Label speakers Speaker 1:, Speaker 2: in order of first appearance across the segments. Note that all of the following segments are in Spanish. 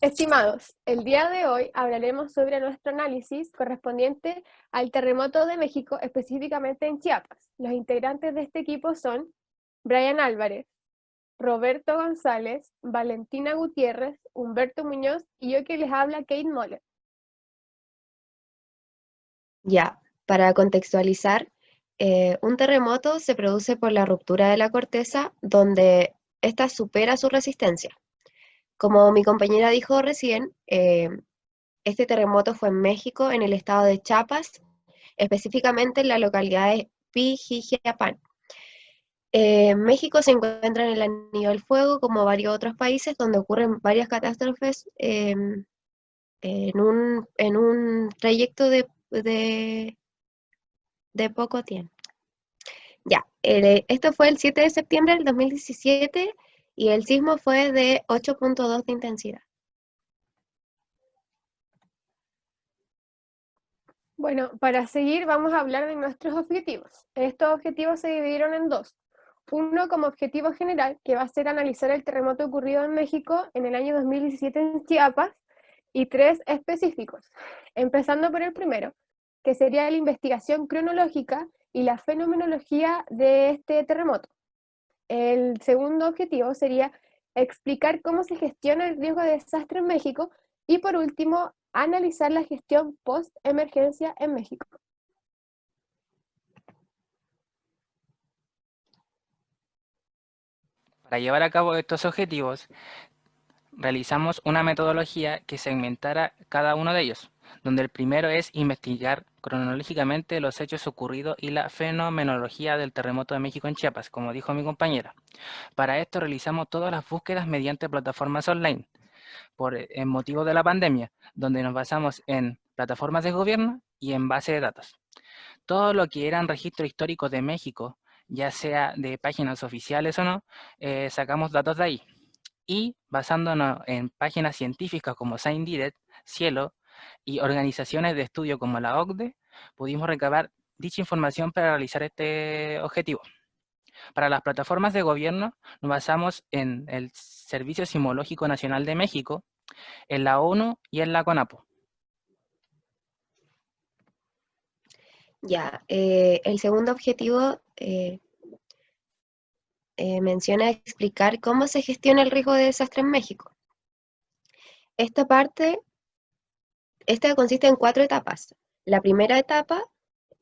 Speaker 1: Estimados, el día de hoy hablaremos sobre nuestro análisis correspondiente al terremoto de México, específicamente en Chiapas. Los integrantes de este equipo son Brian Álvarez, Roberto González, Valentina Gutiérrez, Humberto Muñoz y yo que les habla, Kate Moller.
Speaker 2: Ya, para contextualizar, un terremoto se produce por la ruptura de la corteza donde ésta supera su resistencia. Como mi compañera dijo recién, este terremoto fue en México, en el estado de Chiapas, específicamente en la localidad de Pijijiapan. México se encuentra en el Anillo del Fuego, como varios otros países, donde ocurren varias catástrofes en un trayecto de poco tiempo. Ya, esto fue el 7 de septiembre del 2017 y el sismo fue de 8.2 de intensidad.
Speaker 1: Bueno, para seguir vamos a hablar de nuestros objetivos. Estos objetivos se dividieron en dos. Uno como objetivo general, que va a ser analizar el terremoto ocurrido en México en el año 2017 en Chiapas, y tres específicos, empezando por el primero, que sería la investigación cronológica y la fenomenología de este terremoto. El segundo objetivo sería explicar cómo se gestiona el riesgo de desastre en México y por último, analizar la gestión post-emergencia en México.
Speaker 3: Para llevar a cabo estos objetivos, realizamos una metodología que segmentara cada uno de ellos, donde el primero es investigar cronológicamente los hechos ocurridos y la fenomenología del terremoto de México en Chiapas, como dijo mi compañera. Para esto realizamos todas las búsquedas mediante plataformas online, en motivo de la pandemia, donde nos basamos en plataformas de gobierno y en base de datos. Todo lo que eran registros históricos de México, ya sea de páginas oficiales o no, sacamos datos de ahí. Y basándonos en páginas científicas como ScienceDirect, Cielo y organizaciones de estudio como la OCDE, pudimos recabar dicha información para realizar este objetivo. Para las plataformas de gobierno nos basamos en el Servicio Sismológico Nacional de México, en la ONU y en la CONAPO.
Speaker 2: Ya, el segundo objetivo menciona explicar cómo se gestiona el riesgo de desastre en México. Esta parte, esta consiste en 4 etapas. La primera etapa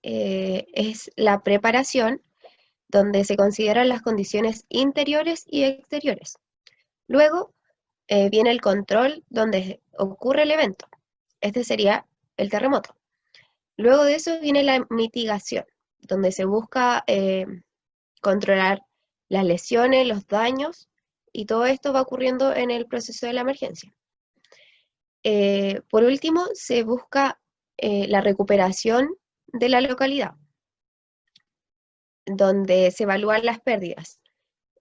Speaker 2: es la preparación, donde se consideran las condiciones interiores y exteriores. Luego viene el control, donde ocurre el evento. Este sería el terremoto. Luego de eso viene la mitigación, donde se busca controlar las lesiones, los daños, y todo esto va ocurriendo en el proceso de la emergencia. Por último, se busca la recuperación de la localidad, donde se evalúan las pérdidas.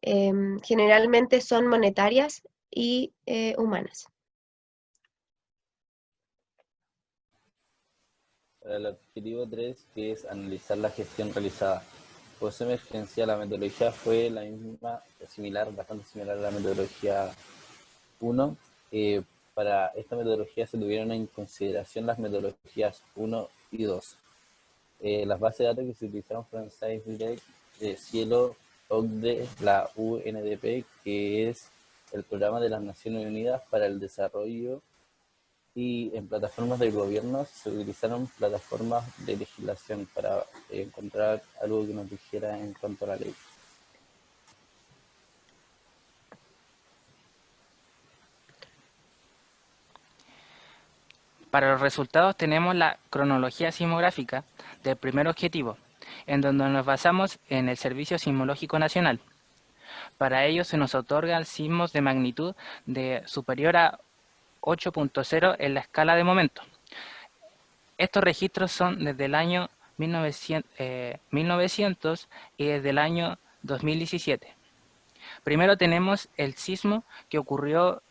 Speaker 2: Generalmente son monetarias y humanas.
Speaker 4: Para el objetivo 3, que es analizar la gestión realizada. Post emergencia, la metodología fue la misma, bastante similar a la metodología 1. Para esta metodología se tuvieron en consideración las metodologías 1 y 2. Las bases de datos que se utilizaron fueron ScienceDirect, Cielo, OCDE, la UNDP, que es el Programa de las Naciones Unidas para el Desarrollo, y en plataformas del gobierno se utilizaron plataformas de legislación para encontrar algo que nos dijera en cuanto a la ley.
Speaker 3: Para los resultados tenemos la cronología sismográfica del primer objetivo, en donde nos basamos en el Servicio Sismológico Nacional. Para ello se nos otorgan sismos de magnitud superior a 8.0 en la escala de momento. Estos registros son desde el año 1900 y desde el año 2017. Primero tenemos el sismo que ocurrió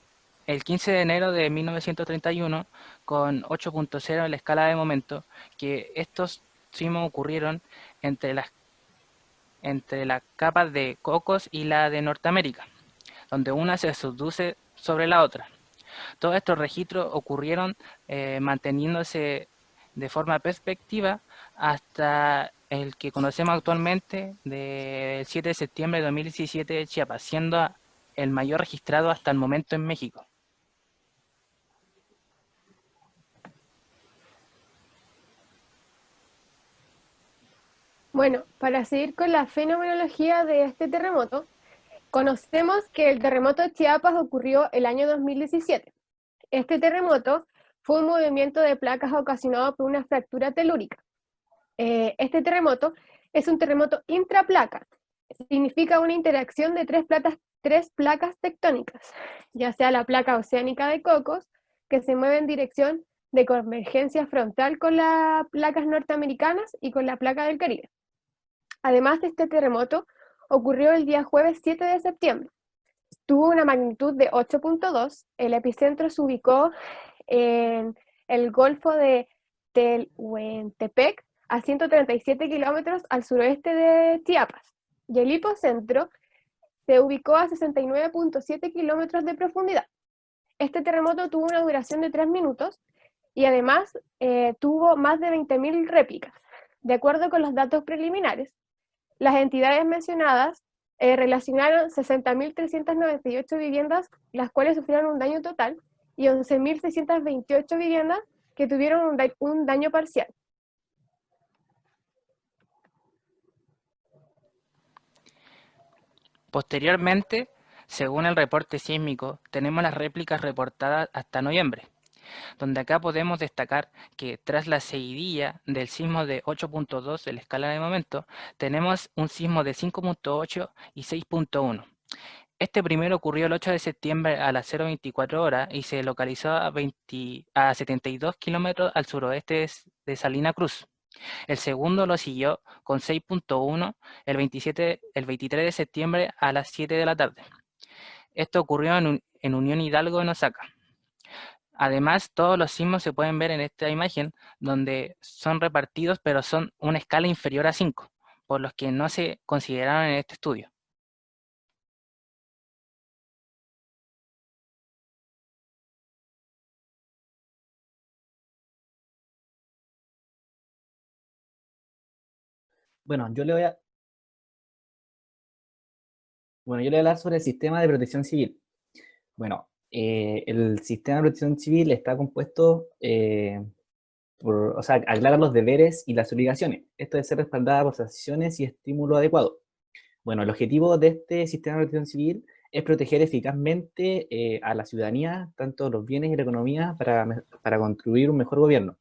Speaker 3: el 15 de enero de 1931 con 8.0 en la escala de momento, que estos sismos ocurrieron entre las capas de Cocos y la de Norteamérica, donde una se subduce sobre la otra. Todos estos registros ocurrieron manteniéndose de forma perspectiva hasta el que conocemos actualmente del 7 de septiembre de 2017 de Chiapas, siendo el mayor registrado hasta el momento en México.
Speaker 1: Bueno, para seguir con la fenomenología de este terremoto, conocemos que el terremoto de Chiapas ocurrió el año 2017. Este terremoto fue un movimiento de placas ocasionado por una fractura telúrica. Este terremoto es un terremoto intraplaca. Significa una interacción de tres placas tectónicas, ya sea la placa oceánica de Cocos, que se mueve en dirección de convergencia frontal con las placas norteamericanas y con la placa del Caribe. Además, este terremoto ocurrió el día jueves 7 de septiembre. Tuvo una magnitud de 8.2. El epicentro se ubicó en el Golfo de Tehuantepec, a 137 kilómetros al suroeste de Chiapas. Y el hipocentro se ubicó a 69.7 kilómetros de profundidad. Este terremoto tuvo una duración de 3 minutos y además tuvo más de 20.000 réplicas. De acuerdo con los datos preliminares, las entidades mencionadas relacionaron 60.398 viviendas, las cuales sufrieron un daño total, y 11.628 viviendas que tuvieron un daño parcial.
Speaker 3: Posteriormente, según el reporte sísmico, tenemos las réplicas reportadas hasta noviembre, donde acá podemos destacar que tras la seguidilla del sismo de 8.2 de la escala de momento, tenemos un sismo de 5.8 y 6.1. Este primero ocurrió el 8 de septiembre a las 0:24 horas y se localizó a 72 kilómetros al suroeste de Salina Cruz. El segundo lo siguió con 6.1 el 23 de septiembre a las 7 de la tarde. Esto ocurrió en Unión Hidalgo, en Osaka. Además, todos los sismos se pueden ver en esta imagen, donde son repartidos, pero son una escala inferior a 5, por los que no se consideraron en este estudio.
Speaker 5: Bueno, yo le voy a, bueno, yo le voy a hablar sobre el sistema de protección civil. Bueno, el sistema de protección civil está compuesto o sea, aclara los deberes y las obligaciones. Esto debe ser respaldado por sanciones y estímulo adecuado. Bueno, el objetivo de este sistema de protección civil es proteger eficazmente a la ciudadanía, tanto los bienes y la economía, para construir un mejor gobierno.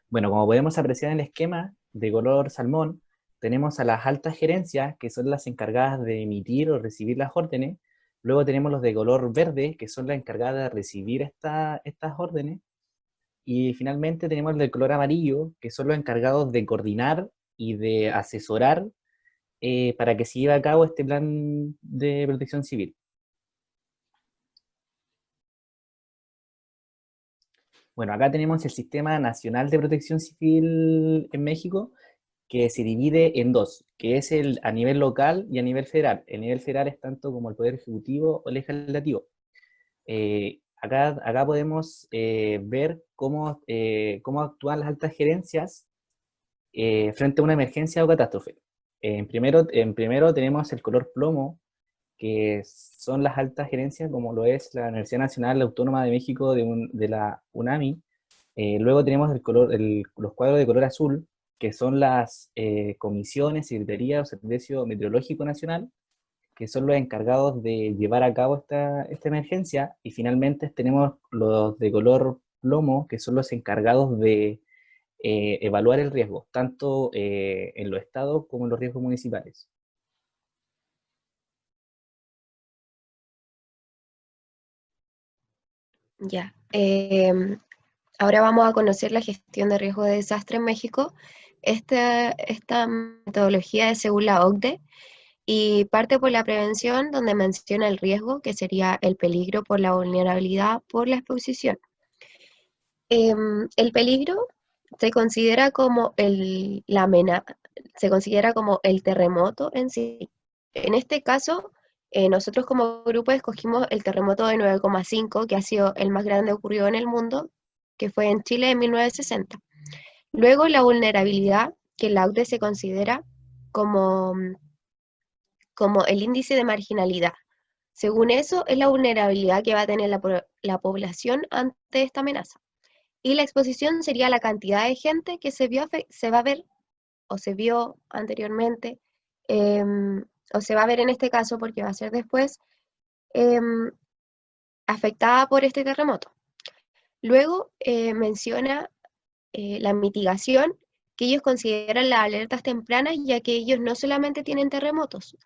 Speaker 5: Bueno, como podemos apreciar en el esquema de color salmón, tenemos a las altas gerencias, que son las encargadas de emitir o recibir las órdenes. Luego tenemos los de color verde, que son las encargadas de recibir estas órdenes. Y finalmente tenemos los de color amarillo, que son los encargados de coordinar y de asesorar para que se lleve a cabo este plan de protección civil. Bueno, acá tenemos el Sistema Nacional de Protección Civil en México, que se divide en dos, que es a nivel local y a nivel federal. El nivel federal es tanto como el Poder Ejecutivo o Legislativo. Acá podemos ver cómo actúan las altas gerencias frente a una emergencia o catástrofe. En primero tenemos el color plomo, que son las altas gerencias, como lo es la Universidad Nacional Autónoma de México de la UNAMI. Luego tenemos los cuadros de color azul, que son las comisiones, secretaría o servicio meteorológico nacional, que son los encargados de llevar a cabo esta emergencia. Y finalmente tenemos los de color plomo, que son los encargados de evaluar el riesgo, tanto en los estados como en los riesgos municipales.
Speaker 2: Ya. Ahora vamos a conocer la gestión de riesgo de desastre en México. Esta metodología es según la OCDE y parte por la prevención, donde menciona el riesgo, que sería el peligro por la vulnerabilidad por la exposición. El peligro se considera como se considera como el terremoto en sí. En este caso, Nosotros como grupo escogimos el terremoto de 9,5, que ha sido el más grande ocurrido en el mundo, que fue en Chile en 1960. Luego la vulnerabilidad, que la OCDE se considera como, como el índice de marginalidad. Según eso, es la vulnerabilidad que va a tener la población ante esta amenaza. Y la exposición sería la cantidad de gente que se va a ver o se vio anteriormente, o se va a ver en este caso porque va a ser después, afectada por este terremoto. Luego menciona la mitigación, que ellos consideran las alertas tempranas, ya que ellos no solamente tienen terremotos,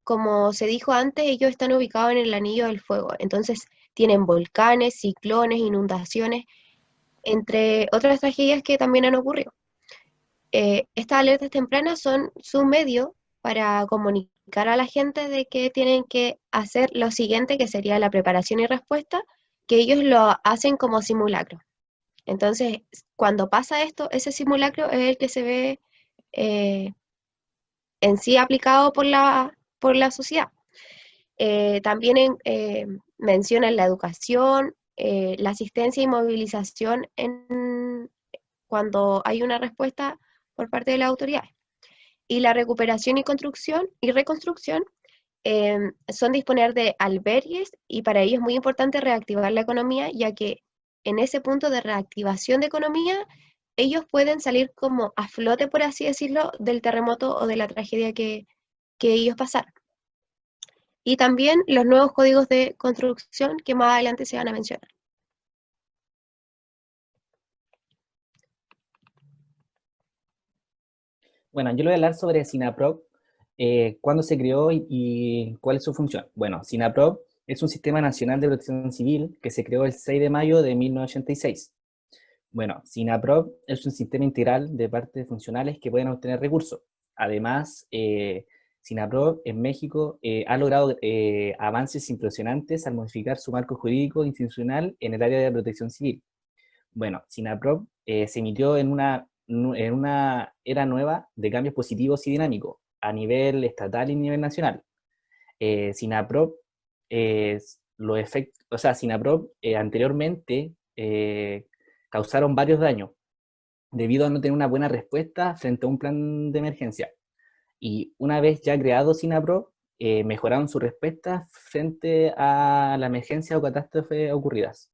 Speaker 2: como se dijo antes, ellos están ubicados en el Anillo del Fuego, entonces tienen volcanes, ciclones, inundaciones, entre otras tragedias que también han ocurrido. Estas alertas tempranas son su medio para comunicar a la gente de que tienen que hacer lo siguiente, que sería la preparación y respuesta, que ellos lo hacen como simulacro. Entonces, cuando pasa esto, ese simulacro es el que se ve en sí aplicado por la sociedad. También mencionan la educación, la asistencia y movilización cuando hay una respuesta por parte de las autoridades. Y la recuperación y reconstrucción son disponer de albergues, y para ello es muy importante reactivar la economía, ya que en ese punto de reactivación de economía ellos pueden salir como a flote, por así decirlo, del terremoto o de la tragedia que ellos pasaron. Y también los nuevos códigos de construcción que más adelante se van a mencionar.
Speaker 5: Bueno, yo le voy a hablar sobre SINAPROC, cuándo se creó y cuál es su función. Bueno, SINAPROC es un sistema nacional de protección civil que se creó el 6 de mayo de 1986. Bueno, SINAPROC es un sistema integral de partes funcionales que pueden obtener recursos. Además, SINAPROC en México ha logrado avances impresionantes al modificar su marco jurídico institucional en el área de protección civil. Bueno, SINAPROC se emitió en una era nueva de cambios positivos y dinámicos a nivel estatal y nivel nacional. SINAPROC, SINAPROC anteriormente causaron varios daños debido a no tener una buena respuesta frente a un plan de emergencia. Y una vez ya creado SINAPROC, mejoraron su respuesta frente a la emergencia o catástrofe ocurridas.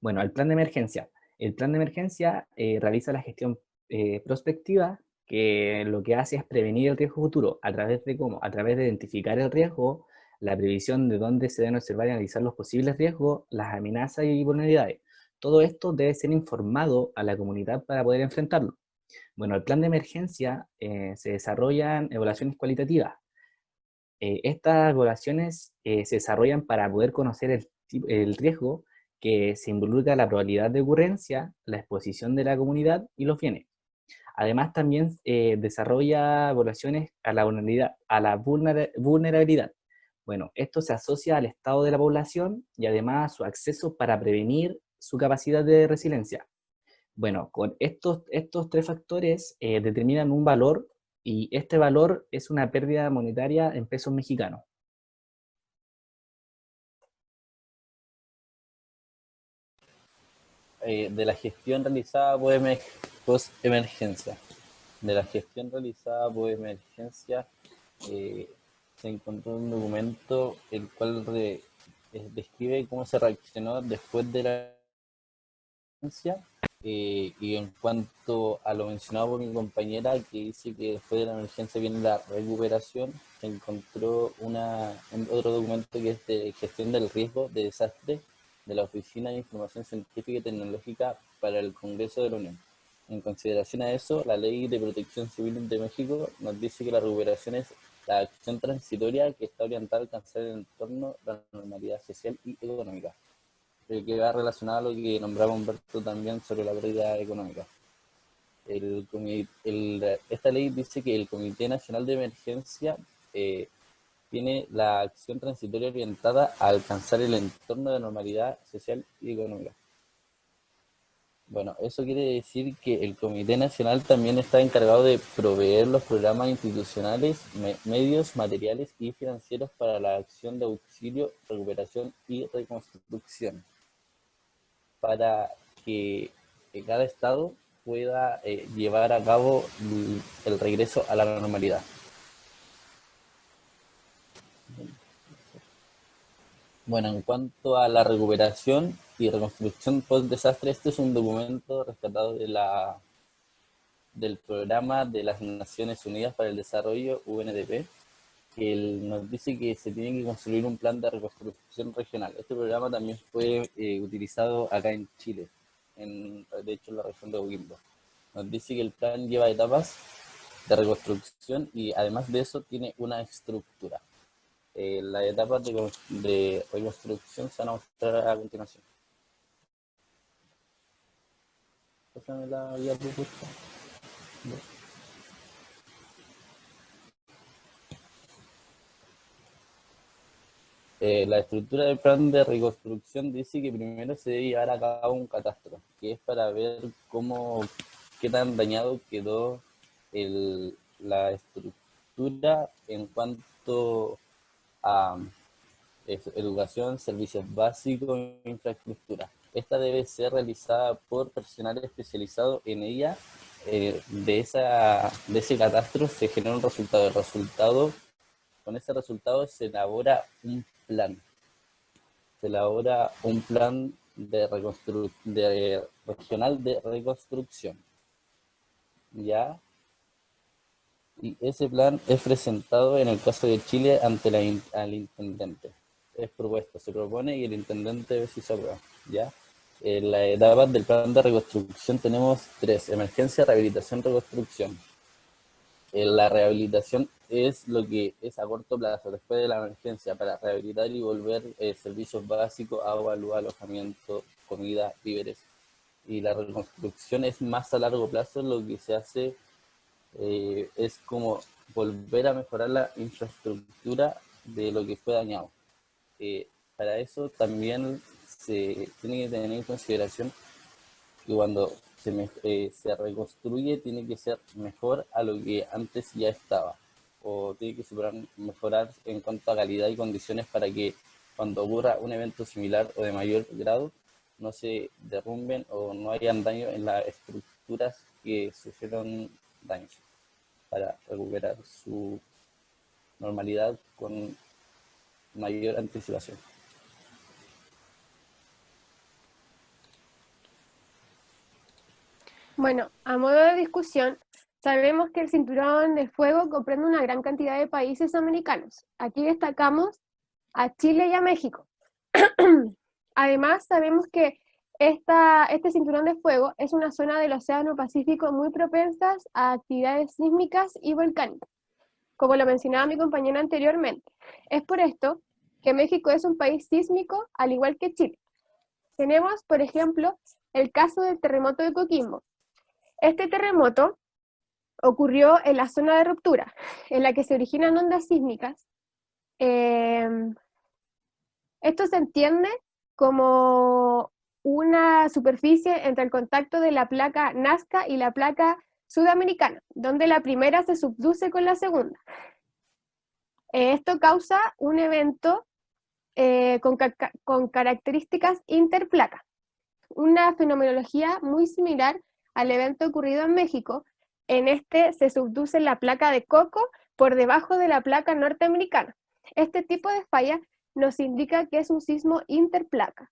Speaker 5: Bueno, el plan de emergencia. El plan de emergencia realiza la gestión prospectiva, que lo que hace es prevenir el riesgo futuro. ¿A través de cómo? A través de identificar el riesgo, la previsión de dónde se deben observar y analizar los posibles riesgos, las amenazas y vulnerabilidades. Todo esto debe ser informado a la comunidad para poder enfrentarlo. Bueno, el plan de emergencia se desarrollan evaluaciones cualitativas. Estas evaluaciones se desarrollan para poder conocer el riesgo que se involucra la probabilidad de ocurrencia, la exposición de la comunidad y los bienes. Además, también desarrolla evaluaciones a la vulnerabilidad. Bueno, esto se asocia al estado de la población y además a su acceso para prevenir su capacidad de resiliencia. Bueno, con estos tres factores determinan un valor, y este valor es una pérdida monetaria en pesos mexicanos.
Speaker 4: De la gestión realizada post-emergencia. De la gestión realizada post-emergencia se encontró un documento el cual describe cómo se reaccionó después de la emergencia. Y en cuanto a lo mencionado por mi compañera, que dice que después de la emergencia viene la recuperación, se encontró otro documento que es de gestión del riesgo de desastre de la Oficina de Información Científica y Tecnológica para el Congreso de la Unión. En consideración a eso, la Ley de Protección Civil de México nos dice que la recuperación es la acción transitoria que está orientada a alcanzar el entorno de la normalidad social y económica, que va relacionado a lo que nombraba Humberto también sobre la pérdida económica. Esta ley dice que el Comité Nacional de Emergencia tiene la acción transitoria orientada a alcanzar el entorno de normalidad social y económica. Bueno, eso quiere decir que el Comité Nacional también está encargado de proveer los programas institucionales, medios, materiales y financieros para la acción de auxilio, recuperación y reconstrucción, para que cada estado pueda llevar a cabo el regreso a la normalidad. Bueno, en cuanto a la recuperación y reconstrucción post-desastre, este es un documento rescatado del Programa de las Naciones Unidas para el Desarrollo, UNDP, que nos dice que se tiene que construir un plan de reconstrucción regional. Este programa también fue utilizado acá en Chile, de hecho en la región de Coquimbo. Nos dice que el plan lleva etapas de reconstrucción y además de eso tiene una estructura. Las etapas de reconstrucción se van a mostrar a continuación. Pásame la guía propuesta. La estructura del plan de reconstrucción dice que primero se debe llevar a cabo un catastro, que es para ver qué tan dañado quedó la estructura en cuanto a educación, servicios básicos e infraestructura. Esta debe ser realizada por personal especializado en ella. De ese catastro se genera un resultado. Con ese resultado se elabora un plan. Se elabora un plan regional de reconstrucción. ¿Ya? Y ese plan es presentado en el caso de Chile ante al intendente. Es propuesto, se propone y el intendente ve si se aprueba. ¿Ya? En la etapa del plan de reconstrucción tenemos 3: emergencia, rehabilitación, reconstrucción. La rehabilitación es lo que es a corto plazo, después de la emergencia, para rehabilitar y volver servicios básicos, agua, luz, alojamiento, comida, víveres. Y la reconstrucción es más a largo plazo, lo que se hace es como volver a mejorar la infraestructura de lo que fue dañado. Para eso también se tiene que tener en consideración que cuando se reconstruye tiene que ser mejor a lo que antes ya estaba, o tiene que mejorar en cuanto a calidad y condiciones para que cuando ocurra un evento similar o de mayor grado no se derrumben o no hayan daño en las estructuras que sufrieron daños, para recuperar su normalidad con mayor anticipación.
Speaker 1: Bueno, a modo de discusión, sabemos que el Cinturón de Fuego comprende una gran cantidad de países americanos. Aquí destacamos a Chile y a México. Además, sabemos que este Cinturón de Fuego es una zona del Océano Pacífico muy propensas a actividades sísmicas y volcánicas, como lo mencionaba mi compañera anteriormente. Es por esto que México es un país sísmico, al igual que Chile. Tenemos, por ejemplo, el caso del terremoto de Coquimbo. Este terremoto ocurrió en la zona de ruptura, en la que se originan ondas sísmicas. Esto se entiende como una superficie entre el contacto de la placa Nazca y la placa sudamericana, donde la primera se subduce con la segunda. Esto causa un evento con características interplaca, una fenomenología muy similar al evento ocurrido en México. En este se subduce la placa de Coco por debajo de la placa norteamericana. Este tipo de falla nos indica que es un sismo interplaca.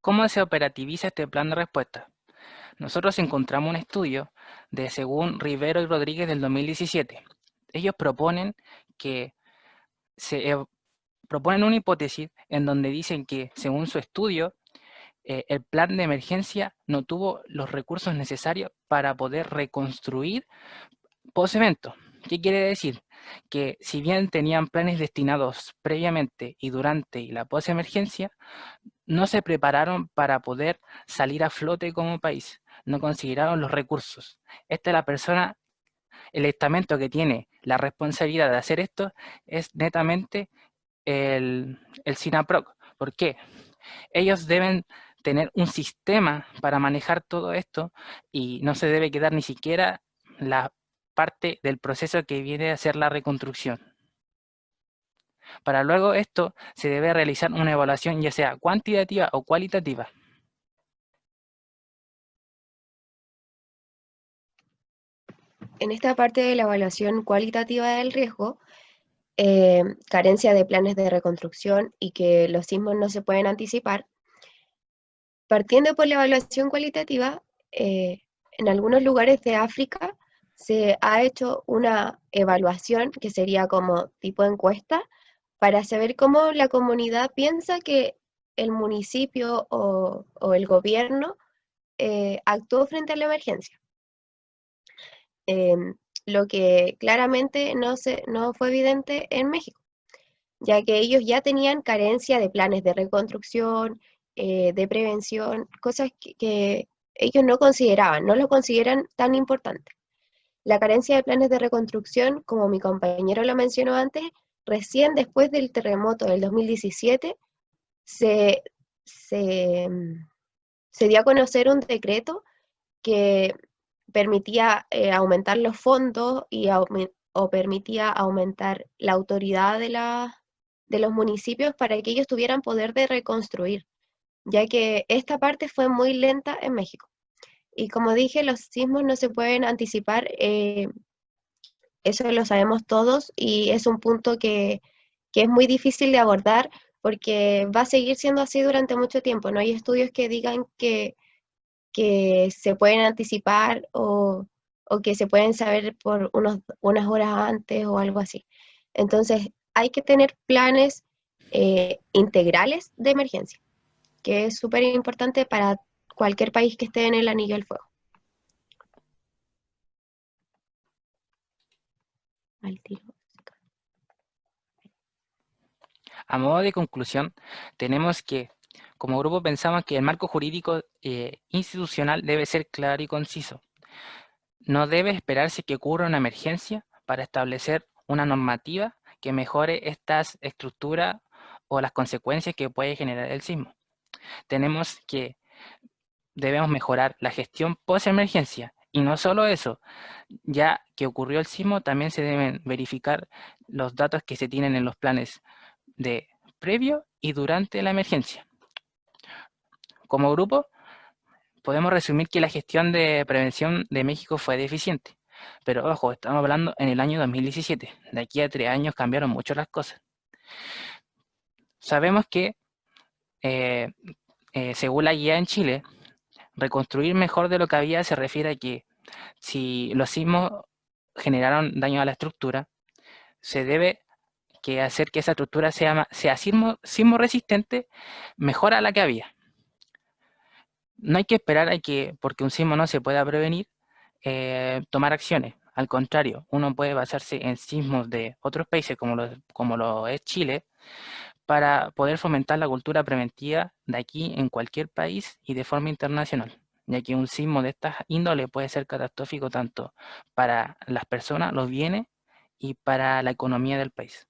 Speaker 3: ¿Cómo se operativiza este plan de respuesta? Nosotros encontramos un estudio de según Rivero y Rodríguez del 2017. Ellos proponen proponen una hipótesis en donde dicen que, según su estudio, el plan de emergencia no tuvo los recursos necesarios para poder reconstruir post-evento. ¿Qué quiere decir? Que si bien tenían planes destinados previamente y durante la post-emergencia, no se prepararon para poder salir a flote como país, no consideraron los recursos. Esta es la persona, el estamento que tiene la responsabilidad de hacer esto es netamente el SINAPROC. ¿Por qué? Ellos deben tener un sistema para manejar todo esto y no se debe quedar ni siquiera la parte del proceso que viene a ser la reconstrucción. Para luego esto se debe realizar una evaluación ya sea cuantitativa o cualitativa.
Speaker 2: En esta parte de la evaluación cualitativa del riesgo, carencia de planes de reconstrucción y que los sismos no se pueden anticipar, partiendo por la evaluación cualitativa, en algunos lugares de África se ha hecho una evaluación que sería como tipo encuesta para saber cómo la comunidad piensa que el municipio o el gobierno actuó frente a la emergencia. Lo que claramente no fue evidente en México, ya que ellos ya tenían carencia de planes de reconstrucción, de prevención, cosas que ellos no consideraban, no lo consideran tan importante. La carencia de planes de reconstrucción, como mi compañero lo mencionó antes, recién después del terremoto del 2017 se dio a conocer un decreto que permitía aumentar los fondos o permitía aumentar la autoridad de los municipios para que ellos tuvieran poder de reconstruir, ya que esta parte fue muy lenta en México. Y como dije, los sismos no se pueden anticipar, eso lo sabemos todos y es un punto que es muy difícil de abordar porque va a seguir siendo así durante mucho tiempo. No hay estudios que digan que se pueden anticipar o que se pueden saber por unas horas antes o algo así. Entonces, hay que tener planes integrales de emergencia, que es súper importante para cualquier país que esté en el anillo del fuego. Al tiro.
Speaker 3: A modo de conclusión, tenemos que, como grupo, pensamos que el marco jurídico institucional debe ser claro y conciso. No debe esperarse que ocurra una emergencia para establecer una normativa que mejore estas estructuras o las consecuencias que puede generar el sismo. Debemos mejorar la gestión post-emergencia. Y no solo eso, ya que ocurrió el sismo, también se deben verificar los datos que se tienen en los planes de previo y durante la emergencia. Como grupo, podemos resumir que la gestión de prevención de México fue deficiente. Pero ojo, estamos hablando en el año 2017. De aquí a 3 años cambiaron mucho las cosas. Sabemos que, según la guía en Chile, reconstruir mejor de lo que había se refiere a que si los sismos generaron daño a la estructura, se debe hacer que esa estructura sea sismo resistente mejor a la que había. No hay que esperar a que, porque un sismo no se pueda prevenir, tomar acciones. Al contrario, uno puede basarse en sismos de otros países como lo es Chile, para poder fomentar la cultura preventiva de aquí en cualquier país y de forma internacional, ya que un sismo de esta índole puede ser catastrófico tanto para las personas, los bienes y para la economía del país.